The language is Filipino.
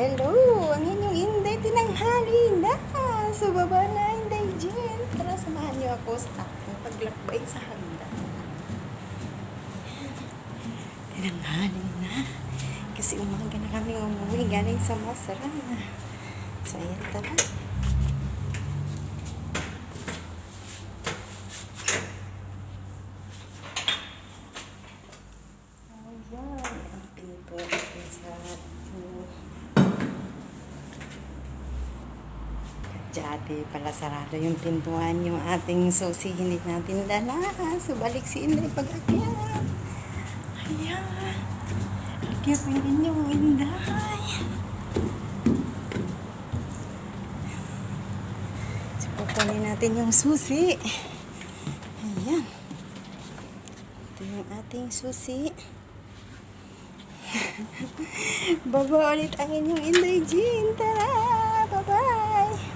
Hello! Ang inyong Inday, tinanghali na! So, baba na, Inday Jen. Tara, samahan niyo ako sa aking paglakbay sa hagdan. Tinanghali na. Kasi umaga na kami umuwi galing sa Masra. So, ayan, tara. Ayan, ang pinto natin sa Dati pala sarado yung pintuan, yung ating susi hindi natin dala. So balik si Inday pag-akyat. Ayan. Akyat yung inyong Inday. So kukunin natin yung susi. Ayan. Ito yung ating susi. Baba ulit ang inyong Inday Jean.